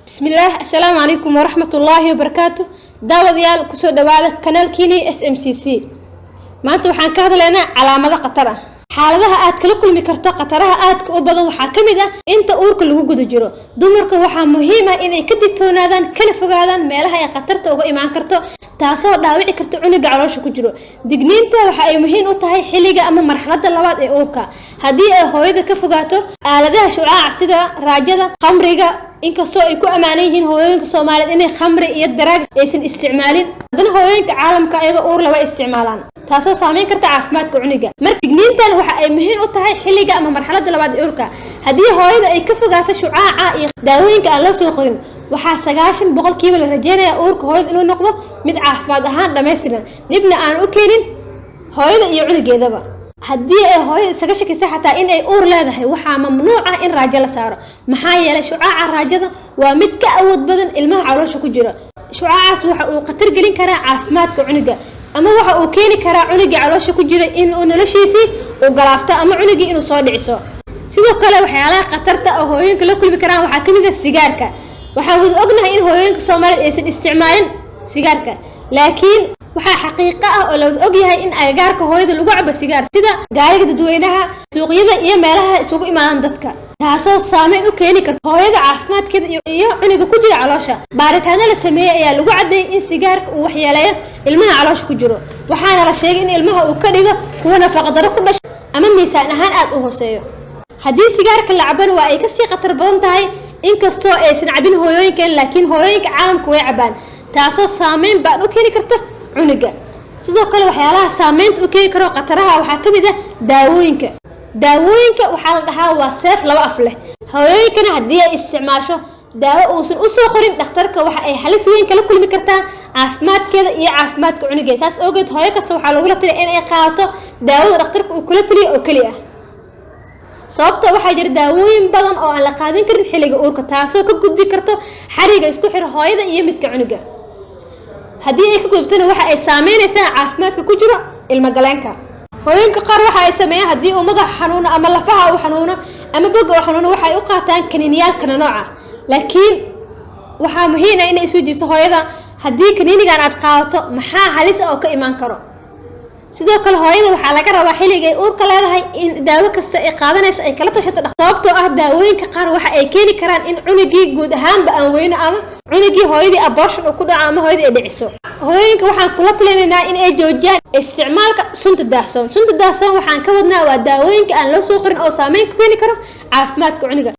بسم الله السلام عليكم ورحمة الله وبركاته. داود يال كسر دوالة قناة كيني SMCC. ما أنتوا حنكهذا لنا على مدى قطرة. حالها آت كل مكرتة قطرها آت كأبض وحاكمة أنت أورك اللي وجود جرو. دمرك وحا مهمة إن يكدتون هذا كلف هذا مالها يقطرته وإيمان كرته تاسو داوعي كرتو عنق عروش كجرو. دقنينته وحا يمهين أنتهي حلقة أما مرحلة اللوات أوركا. هدي هويدا كفقاته آلدها شعاع سيدا راجدة قمريقة inkastoo ay ku amaaneeyeen hooyooyinka Soomaaliyeed inay khamri iyo daraag aysan isticmaalin haddana hooyooyinka caalamka ayaga uur laba isticmaalaan taasoo saameyn karta caafimaadka cuniga marka digniintan waxa ay muhiim u tahay xilliga ama marxaladda labaad ee uurka haddii hooyada ay ka fogaato shucaaca iyo daawooyinka aan la soo qorin waxaa 90% la rajeynayaa uurka hooyada inuu noqdo mid caafimaad ahaan dhameystiran dibna aan u keenin hooyada iyo cunigeedaba haddii ay hooyada isaga shakisay xataa in ay uur leedahay waxaa mamnuuc ah in raajo la saaro maxaa yeelay shucaaca raajada waa mid ka awood badan ilmaha caloosha ku jira shucaacaas waxa uu khatar gelin karaa caafimaadka cuniga ama waxa uu keeni karaa cuniga caloosha ku jira in uu noloshiisii u galaafto ama cunigii inuu soo dhiciso sidoo kale waxyaalaha khatarta ah hooyooyinka la kulmi karaan waxaa kamid ah sigaarka waxaa wada ognahay in hooyooyinka Soomaaliyeed aysan isticmaalin sigaarka laakiin waxaa xaqiiqo ah oo la og yahay in agagaarka hooyada lagu cabo sigaar sida gaariga dadweynaha suuqyada iyo meelaha isugu imaan dadka taasoo saameyn u keeni karta hooyada caafimaadkeeda iyo cuniga ku jira caloosha baaritaano la sameeyay ayaa lagu cadeeyay in sigaarka uu waxyeeleeyo ilmaha caloosha ku jiro waxaana la sheegay in ilmaha uu ka dhigo kuwa nafaqo darro ku dhashay ama miisaan ahaan aad u hooseeyo haddii sigaarka la cabana waa ay ka sii khatar badan tahay inkastoo aysan cabin hooyooyinkan laakiin hooyooyinka caalamka way cabaan taasoo saameyn baan u keeni karta cuniga sidoo kale waxyaalaha saameynta u keeni karo qataraha waxaa kamid ah daawooyinka waxaa la dhahaa waa seef laba af leh hooyooyinkana haddii ay isticmaasho daawo uusan u soo qorin dhakhtarka waxa ay halis weyn kala kulmi kartaa caafimaadkeeda iyo caafimaadka cunigeeda taas awgeed hooyo kasta waxaa lagula taliyaa in ay qaadato daawada dhakhtarka uu kula taliyo oo keli ah sababta waxaa jira daawooyin badan oo aan la qaadan karin xilliga uurka taasoo ka gudbi karto xariga isku xir hooyada iyo midka cuniga haddii ay ka gudubtana waxa ay saameynaysaa caafimaadka ku jiro ilma galeenka hooyinka qaar waxa ay sameeyaan haddii uu madax xanuuno ama lafaha uu xanuuno ama boga uu xanuuno waxa ay u qaataan kaniiniyaal kala nooca laakiin waxaa muhiim ah in ay isweydiiso hooyada haddii kaniinigan aad qaadato maxaa halis oo ka imaan karo sidoo kale hooyada waxaa laga rabaa xilliga ay uurka leedahay in daawo kasta ay qaadanayso ay kala tashato sababtoo ah daawooyinka qaar waxa ay keeni karaan in cunigii guud ahaanba aan weyno ama cunigii hooyadii abortion uu ku dhaco ama hooyadii ay dhiciso hooyinka waxaan kula talinaynaa in ay joojiyaan isticmaalka sunta daahsoon waxaan ka wadnaa waa daawooyinka aan loo soo qorin oo saameyn ku keeni karo caafimaadka cuniga